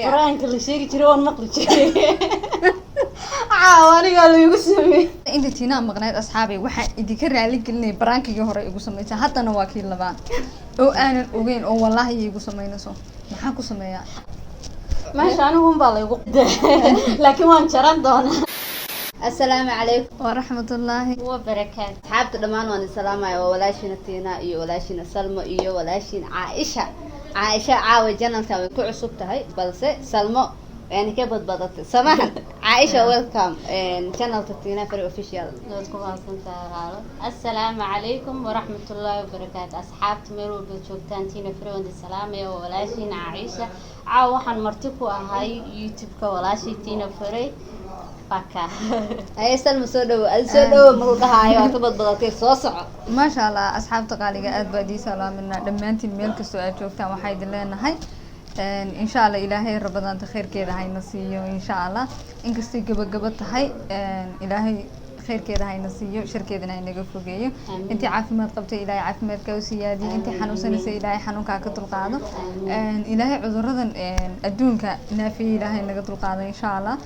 quraanka la sheegi jiray oo maqli jiray aniga la igu sameeyay inta tiina maqnayd asxaabay waxa idinka raali gelinay baraankiga hore igu sameeyay haddana waa kii labaad oo aanan ogeyn oo wallahi igu sameynayso maxaa ku sameeyaa meesha anigu baa la igu laakiin waan jaran doonaa السلام عليكم ورحمة الله وبركاته حابة دمان وأنا سلامة وولاشين تينا إيو ولاشين سلمى إيو ولاشين عائشة عاوي جنان كان كل عصبتها هاي بس سلمى يعني كيف بدت سماح عائشة ويلكم channel تينا فري official السلام عليكم ورحمة الله وبركاته أصحاب تمروا بتشوفتان تينا فري وندي سلامة وولاشين عائشة عاوحن مرتكو هاي يوتيوب كولاشي تينا فري أي سلمى سودو ملقاها هاي وتبض بضتي صوصع ما شاء الله أصحاب تقاليق أدبادي سلامنا لمانتي الملك السؤال شوفتان وحيد لنا هاي إن شاء الله إلهي ربنا تخير كده هاي نصيو إن شاء الله إنك استي قبت هاي إلهي خير كده هاي نصيو شركتنا هاي نقفو جيو أنت عافمات قبتي إلهي عافمات كوسيادي أنت حنوسن سي إلهي حنوك كتل قاعدة إلهي عذرنا أدونك نافي إلهي نقتل قاعدة إن شاء الله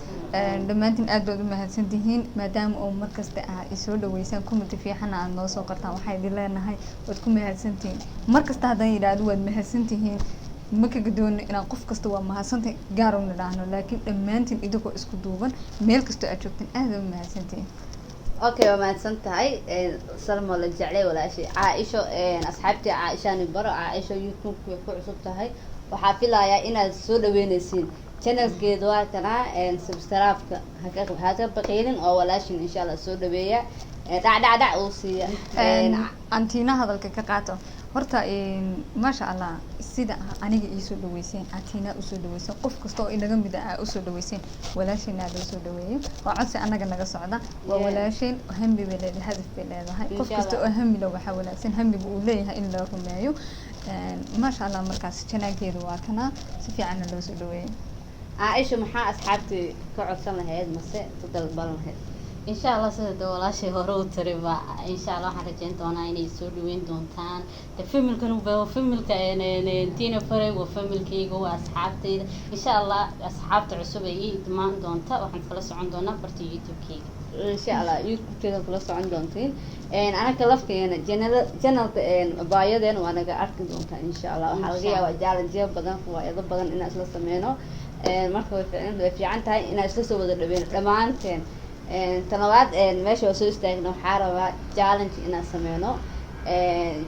لما أنتم أدوا بمهتسنتين ما دام أو مركز تاع يسود ويسان كم تفيحنا عن نص وقرطان وحيد الله نهاي وتكون مهتسنتين مركز تاع ده يرادوا مهتسنتين ما كقدون إن قف كستوا مهتسنتين جاروا ندهنا لكن لما أنتم إدوكوا إسكتوبا ميل كستوا أشوفين أهدوا مهتسنتين اوكي وما تسنت هاي سلمى ولا جعلي ولا شيء عائشه اصحابتي عائشه نبر عائشه يوتيوب ku cusubtahay waxa filayaa inaad soo dhaweynaysiin channelkeedu waa kana subscribe-ka haka baqeelin oo walaashin insha Allah soo dhaweeya dhac oo siiya antina hadalka ka qaato horta ma sha Allah sida aniga ii soo dhaweyseen antina u soo dhaweyseen qof kasto oo inaga mid ah u soo dhaweyseen walaashina aad soo dhaweeyo waa codsi anaga naga socda waa walaashin hambi leedahay hadaf leedahay qof kasto oo hambi loo waxa walaashin hambi uu leeyahay in la rumeeyo ما شاء الله مركز جناكيد واكنا سفي عنا لو سدوي عائشة محا أصحابتي كعد سنة هيد مساء تضل بالن هيد إن شاء الله سيدا ولا شيء هرو تربا إن شاء الله حرجين تونا إني سودوين دونتان الفيلم كانوا بفيلم كان تينا فري وفيلم كي جوا أصحابتي إن شاء الله أصحاب تعصبي دمان دونتا وحنخلص عندنا برتي يوتيوب كي إن شاء الله يوتيوب كذا خلص عندهم تين أنا كلفت يعني جنال بايدين وأنا قاعد دونتا إن شاء الله وحلقية وجال جيب بدن فوايد بدن إن أسلس سمينه مركب في عنتها إن أسلس بدن بين لمانتين تنوعات ماشي وسوي استاجنا حارة جالنج إن سمينه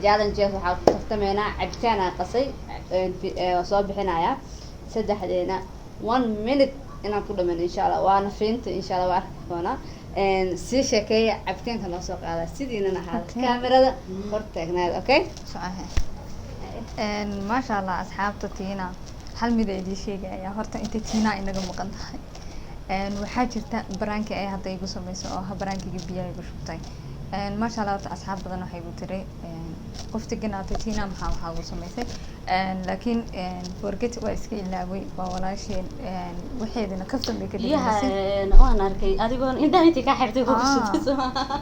جالنج وحاول تختمينا عبتنا قصي صباحنا يا سد حدينا 1 minute إن كل من إن شاء الله وأنا فينت إن شاء الله وعرفنا سي شكاية عبتين كنا سوق على سيدنا هذا الكاميرا فرتقنا أوكي صحيح ما شاء الله أصحاب تينا هل مدى شيء يا هرت أنت تينا إنك مقنعة waxaa jirta baraanki ay hadda igu sameeyso oo baraankiga biyaha igu shubtay ma sha Allah asxaab badan waxay igu tiray qofta ganaatay tiina waxa ugu sameysay laakiin forget waa iska ilaaway waa walaasheen waxeedina kaftan bay ka dhigaysaa waan arkay adigoon inta ka xirtay ku shubtay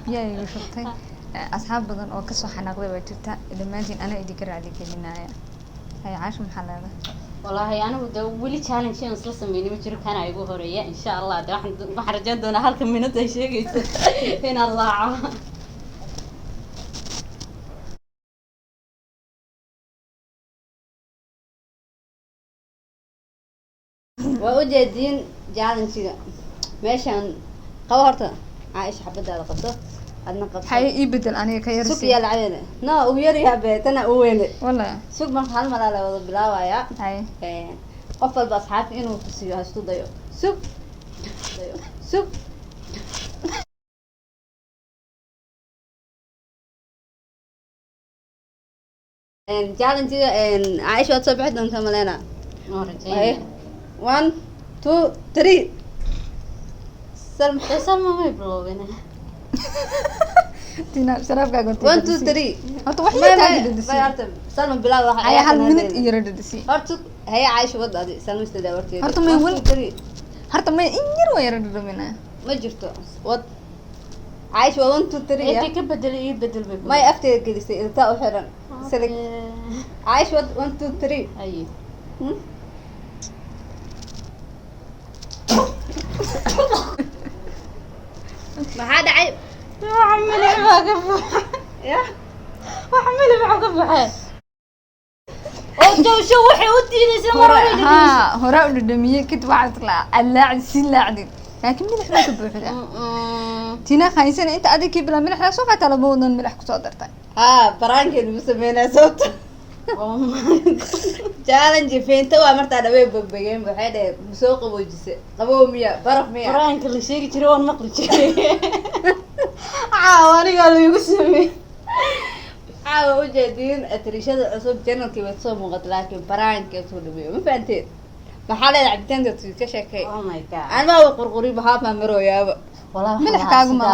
biyaha igu shubtay asxaab badan oo ka soo xanaaqday waa jirta dhamaantiin ana idin raali gelinaya hay caasho maxaa leedahay والله أنا بدي ولي challenge شيء نصلص مني مجرد كان عيبه هرية إن شاء الله ده ما حرجان دونا هالكم منوت شيء هنا الله وأوجدين challenge ماشان قوارته عايش حبدا على قصة حي يبدل أنا كيرسي سوق يا العينة نا ويري يا بيت أنا أويني والله سوق من حال ملا لا بلاوا يا هاي قفل بأصحاب إنه تسيو هستو ضيو سوق سوق challenge عايش وتصبح دون تملينا 1 2 3 سلمى ما يبلغنا تينا شرافك قلت 1 2 3 انت وحده تاجد سلمى بلا واحد هي هل من يرد دسي هرت هي عايشه ودادي سلمى استدورتي هرت ما يقول هرت ما ينير ويرد منها ما جرت ود عايش 1 2 3 انت كبدل يبدل ما يفتي كده انت وحرن سلك عايش 1 2 3 اي maxaa dhacay waxa milix baa ka buuxa ya waxa milix baa ka buuxa oo joosho waxay u diidaysaa hore u dhadhamiyey kadib waxaad allaacdi si laacdi laakiin milix baa ka buuxda tina khaysan inta adigii bila milix la soo qaataa laba wadan milix ku soo dartay baraankeed ugu sameynaa sababta challenge feenta waa martaa dhawey babageen waxay dhaheen soo qaboojise qabow miya baraf miya baraanka la sheegi jiray waan maqli jiray anigaa laygu sameeyey caawa ujeediin atrishada cusub janalkii way soo muuqata laakiin baraankeed soo dhaweeyo ma fahanteen maxaa leedahay cabitaanka ka sheekay oh my god anmaa way qurquri maxaa marooyaaba والله ملح كاغو ما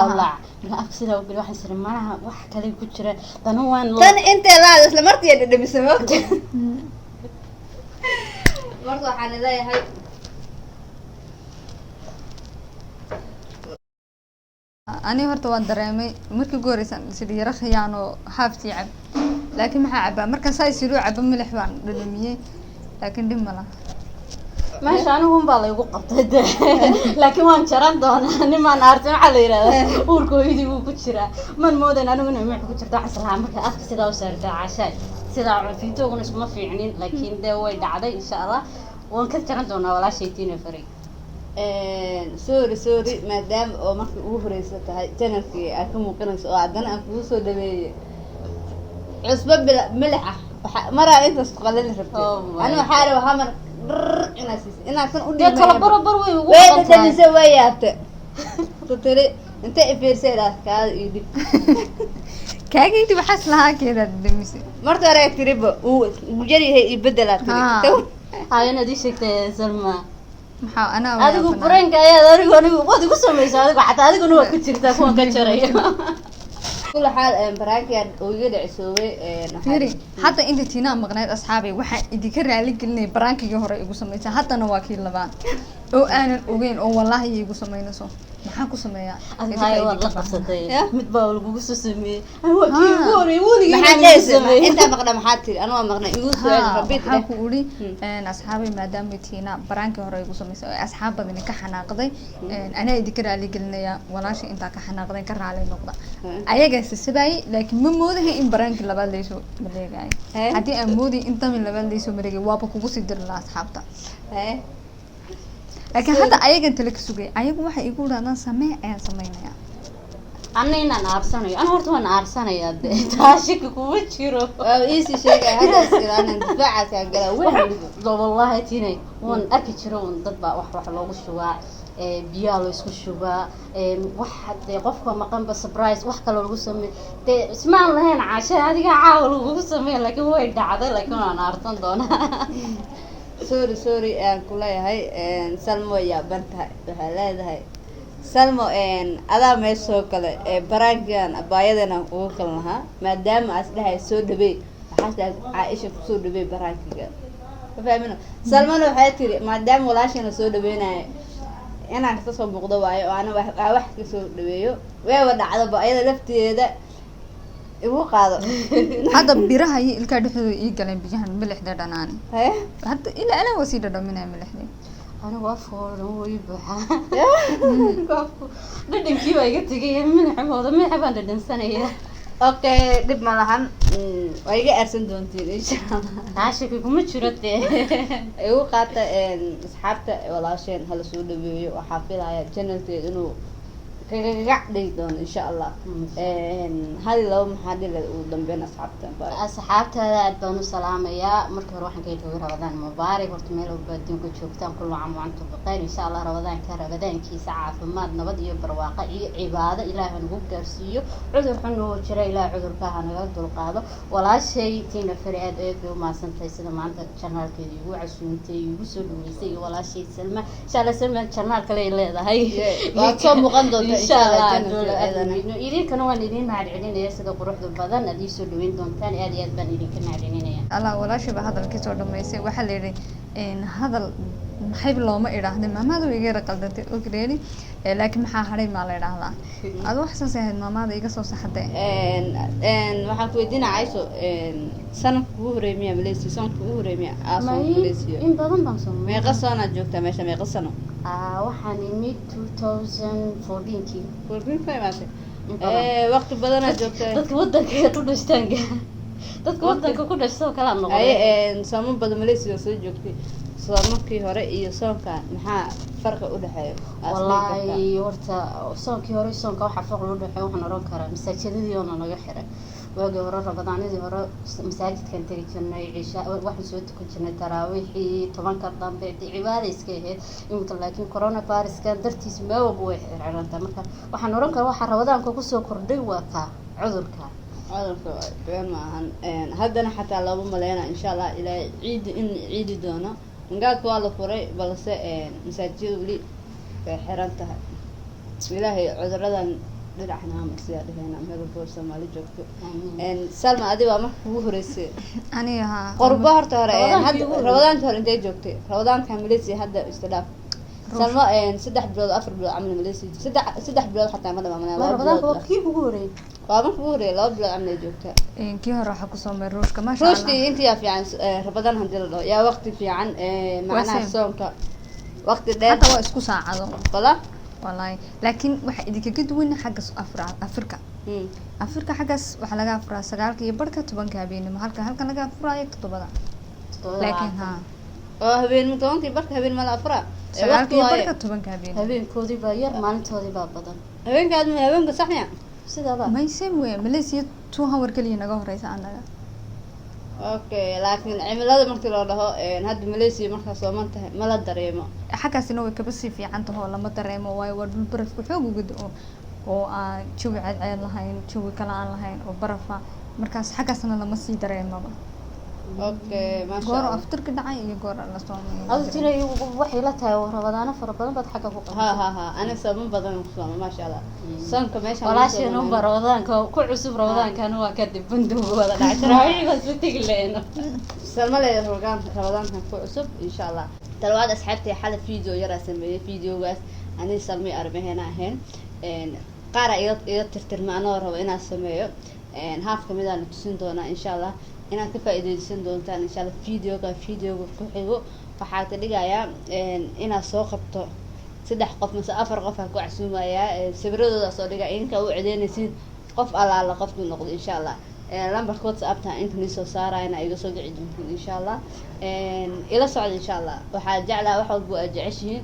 أقصده وقولي واحد يصير معها واحد كذا كتير تنوان كان أنت لا بس لمرتي اللي بسموك مرة حنا ذا هاي أنا هرت وان درامي مركي جوريسان سيدي رخيان وحافتي عب لكن ما عبا مركي ساي سيرو عب ملح وان دلمية لكن دم لا ماشي أنا هم بالله يوقف لكن وان شران دونا أنا ما نعرف على هذا أوركو يدي وكتيرة من مودن أنا من عمري كتير ده حصل عمرك أخ سيدا وسرد عشان سيدا في توغن اسمه في عنين لكن ده وايد عادي إن شاء الله وان كنت شران دونا ولا شيء تيني فريق سوري مادام oo markii ugu horeysay tahay channelkii aad ka muuqanayso oo aadana aan kugu soo dhaweeyay cusba milix ah maraa intaas qalin rabtay ana waxa rabaa hamar inaad kan u dhigay kala barabar way ugu qaaday way yaabta tutiri inta ifiirseedaas kaad ii dhib kaagaydi waxaas lahaa keeda dhimisay marta hore tiriba uu jarihay ibadala tiri ayana di sheegtay Salma maxaa ana adigu brainka ayaa anigu wad igu sameeyay adigu xataa adiguna waa ku jirtaa kuwa ka jaray كل حال براكي ويجي عسوي فيري حتى انت تينا مقنعد اصحابي waxa idinka raali gelinay baraankiga hore igu sameeyay hadana waa kii labaan oo aanan ogeyn oo wallahi igu sameeynayso maxaa ku sameeyaa adiga waa la qabsatay mid baa lagu soo sameeyay waa kii ugu horeeyay waligeed maxaa sameeyay inta maqna maxaa tiri ana waa maqna igu soo rabid waxa ku uri asxaabi maadaama tiina baraanki hore igu sameeyay asxaab badan ka xanaaqday ana idinka raali gelinaya walaashi inta ka xanaaqday ka raali noqda ayaga sabay laakiin ma moodahay in baraanki labaad leeso maleegay hadii aan moodi inta min labaad leeso maleegay waaba kugu sii dir la asxaabta laakiin hadda ayaga inta la sugay ayagu waxa igu raadaan samee ayaan sameynaya anina naarsanayo ana horta waan naarsanaya taashika kuwa jiro easy sheegay hada iskiraan difaaca ka gala wallahi tinay waan arki jiro dad baa wax loogu shubaa biyaa loo isku shubaa wax hadee qofka maqan ba surprise wax kale lagu sameeyay ismaan lahayn caasha adiga caawa lagu sameeyay laakiin way dhacday laakiin aan artan doonaa sorry aan kuleeyahay Salmo ya barta waxa leedahay Salmo adaa meesha soo kale baraankan abaayadana ugu kalnaha maadaama as dhahay soo dhabeey waxa Aisha ku soo dhabeey baraankiga fahmino Salmo waxay tiri maadaama walaashana soo dhabeynay inaan ka soo muuqdo waayo oo ana wax ka soo dhaweeyo way wadacdo baayada lafteeda igu qaado hadda biraha iyo ilka dhexdooda ii galeen biyahan milixda dhanaan hadda ila ana wasi dhadhaminay milixda ana waa foorno way buuxa dhadhankii baa iga tagay milixooda milix baan dhadhansanaya okay dib ma lahan way iga arsan doontiin insha Allah taashika kuma jiro igu qaata asxaabta walaasheen hal soo dhaweeyo waxa filaaya channelkeeda inuu kaga dhig doon insha Allah hal loo maxaa dhigay uu dambeyn asxaabtada aad baan u salaamayaa marka hore waxaan ka joogaa Ramadaan Mubaarak horta meel walba adduunka joogtaan kullu caam waantu baqayr insha Allah Ramadaankiisa caafimaad nabad iyo barwaaqo iyo cibaado Ilaahay nagu gaarsiiyo cudur xun oo jira Ilaahay cudurka ha naga dulqaado walaashay tiina fariid aad u maasantay sida maanta channelkeedii ugu casuuntay ugu soo dhaweysay walaashay Salma insha Allah Salma channel kale leedahay waa soo muuqan doonta insha Allah idin waan idin mahadcelinaya sida quruxda badan aad ii soo dhaweyn doontaan aad baan idin ka mahadcelinaya Allah walaashay ba hadalkii soo dhameysay waxa la yiri hadal maxayba looma idhaahday maamada way iga yara qaldantay ogreeni laakiin maxaa hadhay maa la idhaahdaa adu wax saas ahayd maamada iga soo saxday waxaan ku weydiinacayso sanadka ugu horeey miyaa Malaysia sanadka ugu horeey miyaa aasoo Malaysia in badan baan soo meeqa sano joogtaa meesha meeqa sano waxaan imid 2014kii 14 maase waqti badan aad joogtay dadka wadanka ku dhashtaan dadka wadanka ku dhashtay kala noqday soomo badan Malaysia soo joogtay soomakii hore iyo soonka maxaa farqi u dhaxeeyo wallahi horta soonkii hore soonka waxa farqi u dhaxeeyo waxaan oran karaa masaajidadii oo naga xiray waagi hore Ramadaanadii hore masaajidkan tagi jirnay cisha waxaan soo tukan jirnay taraawiixii 10ka dambe cibaado iska ahayd inta laakiin corona virus kan dartiis ma way xirxiranta marka waxaan oran karaa waxa Ramadaanka ku soo kordhay waa ka cudurka been maahan haddana xataa laba maleena insha Allah ilaa ciidi doono ngaadku waa la furay balse masaajidada wali way xiran tahay ilaahay cuduradan dhinaxna ma sii dhahayna meel walba Soomaali joogto Salma adi waa markii ugu horeysay aniga qorbo horta hore hadda Ramadaanka hore intee joogtay Ramadaanka Malaysia hadda istidhaaf Salma 3 bilood 4 bilood camal Malaysia 3 bilood xataa ma dhamaan Ramadaanka waa kii ugu horeeyay waa markii ugu horeeyay 2 bilood camal joogtay kii hore waxa ku soo maray ruushka ma sha Allah ruushka intii yaa fiican Ramadaan hadii la dhaho yaa waqti fiican macnaha soonka waqti dheer hada waa isku saacado والله laakiin waxa idinka duwan xagga Afrika Afrika xaggaas waxa laga afraa 9 iyo barka 10 habeenimo halka laga afraayo 7 laakiin habeen 10 barka habeen ma la afraa 9 iyo barka 10 habeen habeenkoodii baa yar maalintoodii baa badan habeenka saxnya sidaba ma ismay Malaysia 2 hour kaliya naga horeysa anaga okay laakiin cimilada markii loo dhaho hadda Malaysia marka sooman tahay ma la dareemo xaqaasina way ka basi fiican tahay lama dareemo way waa dhul baraf ku xoog ugu doo oo aan jawi cad lahayn jawi kala aan lahayn oo barafa markaas xaqaasina lama sii dareemo okay ma sha Allah goor afterka dhacay iyo goor la soomay adina waxay la tahay Ramadaana fara badan bad xaqa ku qabtay ha ana sooman badan ku sooman ma sha Allah sanka meesha walaasheen oo Ramadaanka ku cusub Ramadaankan waa ka dib banduuga wada dhacay taraawiixda isla tagi leeyna Salma leeyahay Ramadaankan ku cusub insha Allah talwaad asxaabtay xal video yara sameeyay videogaas ani Salmi arbahena ahayn qaara iyo tirtirmaano rabo inaan sameeyo half kamid ah tusin doona insha Allah inaan ka faa'iideysan doontaan insha Allah videoga ku xigo waxa ka dhigayaa inaad soo qabto 3 qof mise 4 qof ku casuumaya sawirradooda soo dhiga inka u ciideynaysid qof alaala qof uu noqdo insha Allah lambarka WhatsApp-ta inta ni soo saarayna iga soo gici doontiin insha Allah ila socod insha Allah waxa jeclaa wax walba aad jeceshiin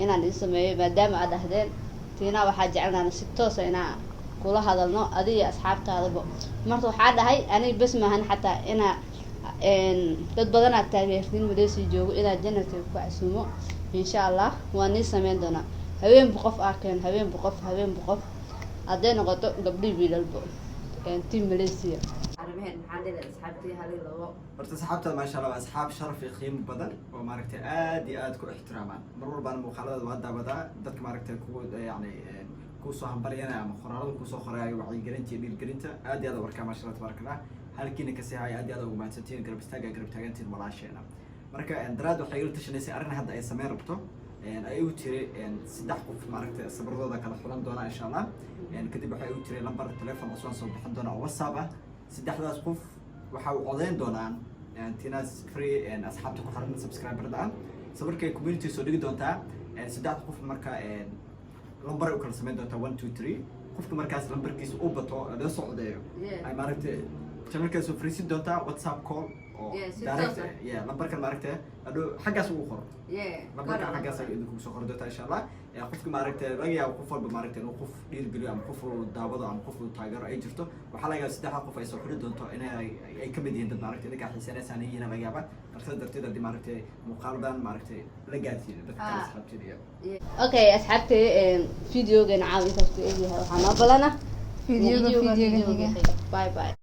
inaan idin sameeyo maadaama aad dhahdeen tiina waxa jecelnaana si toos ah inaan kula hadalno adiga asxaabtaadaba marka waxa dhahay ani bas maahan xataa ina dad badan aad taageertiin Malaysia joogo ila jannada ku casuumo insha Allah waan ni sameyn doona habeen qof arkeen habeen qof aday noqoto gabdhi wiilalba team Malaysia armeen maxaa dhigay asxaabtii hal labo horta asxaabtada ma sha Allah asxaab sharaf iyo qiimo badan oo maaragtay aad iyo aad ku ixtiraamaan mar walba muuqaalada waa daawada dadka maaragtay ku yaani ku soo hambaliyana ama qoraalada ku soo qoraayo wacyigelinta iyo dhiirgelinta aad iyo aad warka ma sha Allah tabarakallah halkiina ka sii hay aad iyo aad ugu mahadsantiin garab taagantiin walaasheena marka daraad waxay ila tashanaysaa arrin hadda ay sameyn rabto ay u tiri 3 qof maaragtay sabradooda kala xulan doona insha Allah kadib waxay u tiri lambar telefoon cusub soo bixin doona oo WhatsApp ah 3daas qof waxa uu codeyn doonaan tinas free asxaabta ku xiran subscriber-da sawirka community soo dhigi doontaa 3 qof marka lambar u kala sameyn doontaa 1 2 3 qofka markaas lambarkiisa u bato la socdeeyo ay maaragtay channelkaas soo friisin doontaa WhatsApp call oo direct lambarkan maaragtay adoo xaggaas ugu qor lambarka xaggaas ay idinku soo qor doontaa insha Allah qofka maaragtay laga yaabo qof walba maaragtay inuu qof dhiirgeliyo ama qof daawado ama qof taageero ay jirto waxa laga yaabaa 3 qof ay soo xiri doonto inay ay ka mid yihiin dad maaragtay dadka xiisanaysan yihiin laga yaabaa marka darteed hadii maaragtay muuqaaldan maaragtay la gaarsiiyo dadka asxaabtida okay asxaabtay videogan caawinta ku eeyahay waxaan balana videoga bye bye